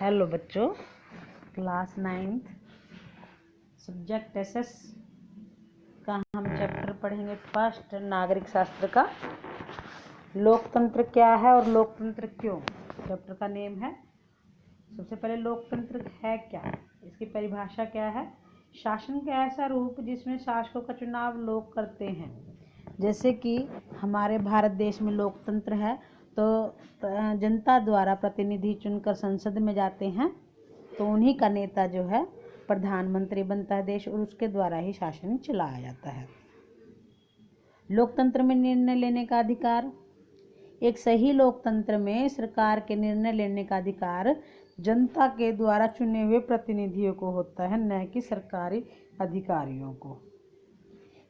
Hello बच्चों, class 9th subject SS का हम चैप्टर पढ़ेंगे फर्स्ट नागरिक शास्त्र का। लोकतंत्र क्या है और लोकतंत्र क्यों, चैप्टर का नेम है। सबसे पहले लोकतंत्र है क्या, इसकी परिभाषा क्या है। शासन का ऐसा रूप जिसमें शासकों का चुनाव लोग करते हैं। जैसे कि हमारे भारत देश में लोकतंत्र है तो जनता द्वारा प्रतिनिधि चुनकर संसद में जाते हैं, तो उन्हीं का नेता जो है प्रधानमंत्री बनता है देश, और उसके द्वारा ही शासन चलाया जाता है। लोकतंत्र में निर्णय लेने का अधिकार। एक सही लोकतंत्र में सरकार के निर्णय लेने का अधिकार जनता के द्वारा चुने हुए प्रतिनिधियों को होता है, न कि सरकारी अधिकारियों को।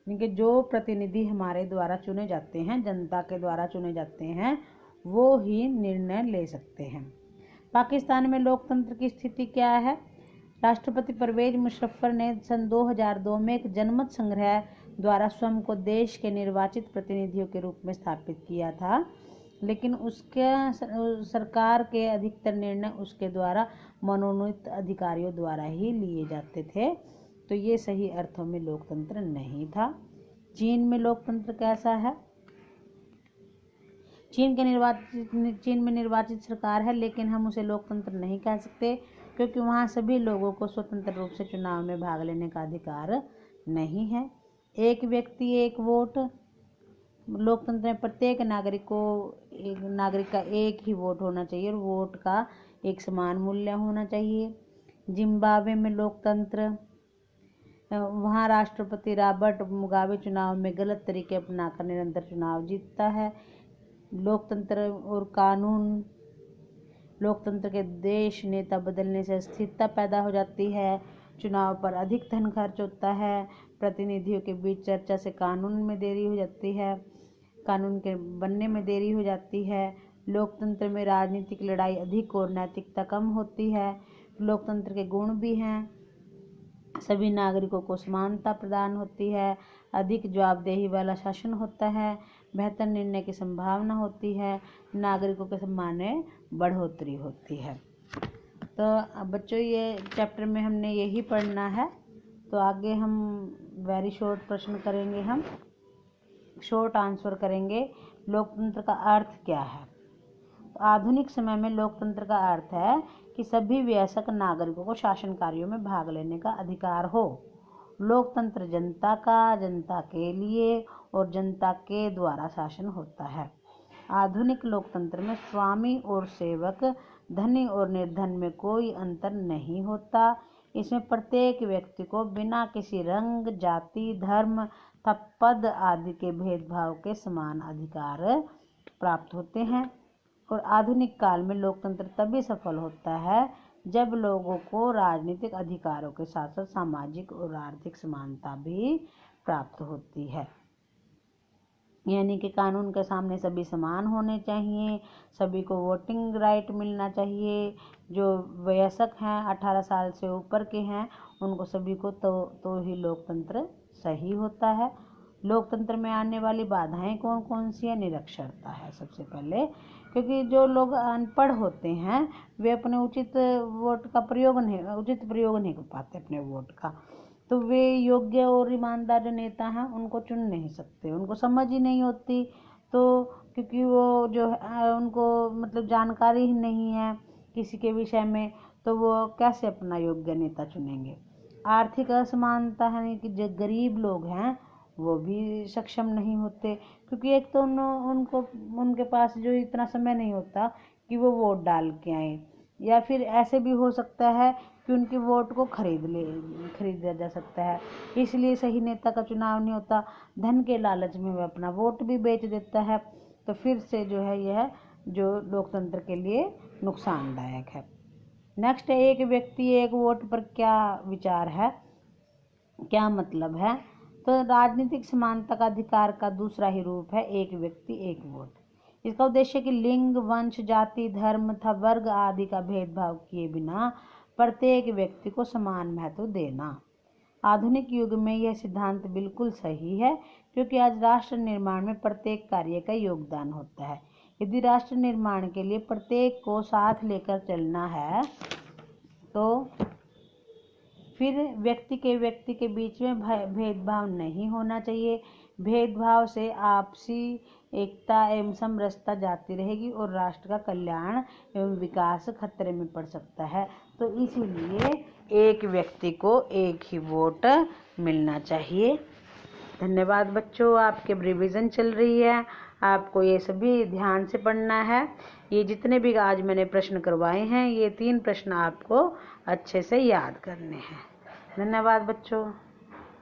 यानी जो प्रतिनिधि हमारे द्वारा चुने जाते हैं, जनता के द्वारा चुने जाते हैं, वो ही निर्णय ले सकते हैं। पाकिस्तान में लोकतंत्र की स्थिति क्या है। राष्ट्रपति परवेज मुशर्रफ ने सन 2002 में एक जनमत संग्रह द्वारा स्वयं को देश के निर्वाचित प्रतिनिधियों के रूप में स्थापित किया था, लेकिन उसके सरकार के अधिकतर निर्णय उसके द्वारा मनोनीत अधिकारियों द्वारा ही लिए जाते थे, तो ये सही अर्थों में लोकतंत्र नहीं था। चीन में लोकतंत्र कैसा है। चीन में निर्वाचित सरकार है, लेकिन हम उसे लोकतंत्र नहीं कह सकते, क्योंकि वहाँ सभी लोगों को स्वतंत्र रूप से चुनाव में भाग लेने का अधिकार नहीं है। एक व्यक्ति एक वोट। लोकतंत्र में प्रत्येक नागरिक का एक ही वोट होना चाहिए और वोट का एक समान मूल्य होना चाहिए। जिम्बाब्वे में लोकतंत्र, वहाँ राष्ट्रपति रॉबर्ट मुगाबे चुनाव में गलत तरीके अपनाकर निरंतर चुनाव जीतता है। लोकतंत्र और कानून। लोकतंत्र के देश नेता बदलने से अस्थिरता पैदा हो जाती है, चुनाव पर अधिक धन खर्च होता है, प्रतिनिधियों के बीच चर्चा से कानून में देरी हो जाती है, कानून के बनने में देरी हो जाती है। लोकतंत्र में राजनीतिक लड़ाई अधिक और नैतिकता कम होती है। लोकतंत्र के गुण भी हैं। सभी नागरिकों को समानता प्रदान होती है, अधिक जवाबदेही वाला शासन होता है, बेहतर निर्णय की संभावना होती है, नागरिकों के सम्मान में बढ़ोतरी होती है। तो अब बच्चों ये चैप्टर में हमने यही पढ़ना है, तो आगे हम वेरी शॉर्ट प्रश्न करेंगे, हम शॉर्ट आंसर करेंगे। लोकतंत्र का अर्थ क्या है। तो आधुनिक समय में लोकतंत्र का अर्थ है कि सभी वयस्क नागरिकों को शासन कार्यों में भाग लेने का अधिकार हो। लोकतंत्र जनता के लिए और जनता के द्वारा शासन होता है। आधुनिक लोकतंत्र में स्वामी और सेवक, धनी और निर्धन में कोई अंतर नहीं होता। इसमें प्रत्येक व्यक्ति को बिना किसी रंग, जाति, धर्म तथा पद आदि के भेदभाव के समान अधिकार प्राप्त होते हैं। और आधुनिक काल में लोकतंत्र तभी सफल होता है जब लोगों को राजनीतिक अधिकारों के साथ साथ सामाजिक और आर्थिक समानता भी प्राप्त होती है। यानी कि कानून के सामने सभी समान होने चाहिए, सभी को वोटिंग राइट मिलना चाहिए। जो वयस्क हैं, 18 साल से ऊपर के हैं, उनको सभी को तो ही लोकतंत्र सही होता है। लोकतंत्र में आने वाली बाधाएं कौन कौन सी है। निरक्षरता है सबसे पहले, क्योंकि जो लोग अनपढ़ होते हैं वे अपने उचित प्रयोग नहीं कर पाते अपने वोट का, तो वे योग्य और ईमानदार जो नेता हैं उनको चुन नहीं सकते, उनको समझ ही नहीं होती। तो क्योंकि वो जो है उनको मतलब जानकारी ही नहीं है किसी के विषय में, तो वो कैसे अपना योग्य नेता चुनेंगे। आर्थिक असमानता है कि जो गरीब लोग हैं वो भी सक्षम नहीं होते, क्योंकि एक तो उनके पास जो इतना समय नहीं होता कि वो वोट डाल के आए, या फिर ऐसे भी हो सकता है कि उनके वोट को खरीदा जा सकता है, इसलिए सही नेता का चुनाव नहीं होता। धन के लालच में वह अपना वोट भी बेच देता है, तो फिर से जो है यह जो लोकतंत्र के लिए नुकसानदायक है। नेक्स्ट है एक व्यक्ति एक वोट पर क्या विचार है, क्या मतलब है। तो राजनीतिक समानता का अधिकार का दूसरा ही रूप है एक व्यक्ति एक वोट। इसका उद्देश्य कि लिंग, वंश, जाति, धर्म तथा वर्ग आदि का भेदभाव किए बिना प्रत्येक व्यक्ति को समान महत्व देना। आधुनिक युग में यह सिद्धांत बिल्कुल सही है, क्योंकि आज राष्ट्र निर्माण में प्रत्येक कार्य का योगदान होता है। यदि राष्ट्र निर्माण के लिए प्रत्येक को साथ लेकर चलना है तो फिर व्यक्ति के बीच में भेदभाव नहीं होना चाहिए। भेदभाव से आपसी एकता एवं समरसता जाती रहेगी और राष्ट्र का कल्याण एवं विकास खतरे में पड़ सकता है। तो इसीलिए एक व्यक्ति को एक ही वोट मिलना चाहिए। धन्यवाद बच्चों, आपके रिवीजन चल रही है, आपको ये सभी ध्यान से पढ़ना है। ये जितने भी आज मैंने प्रश्न करवाए हैं, ये 3 प्रश्न आपको अच्छे से याद करने हैं। धन्यवाद बच्चों।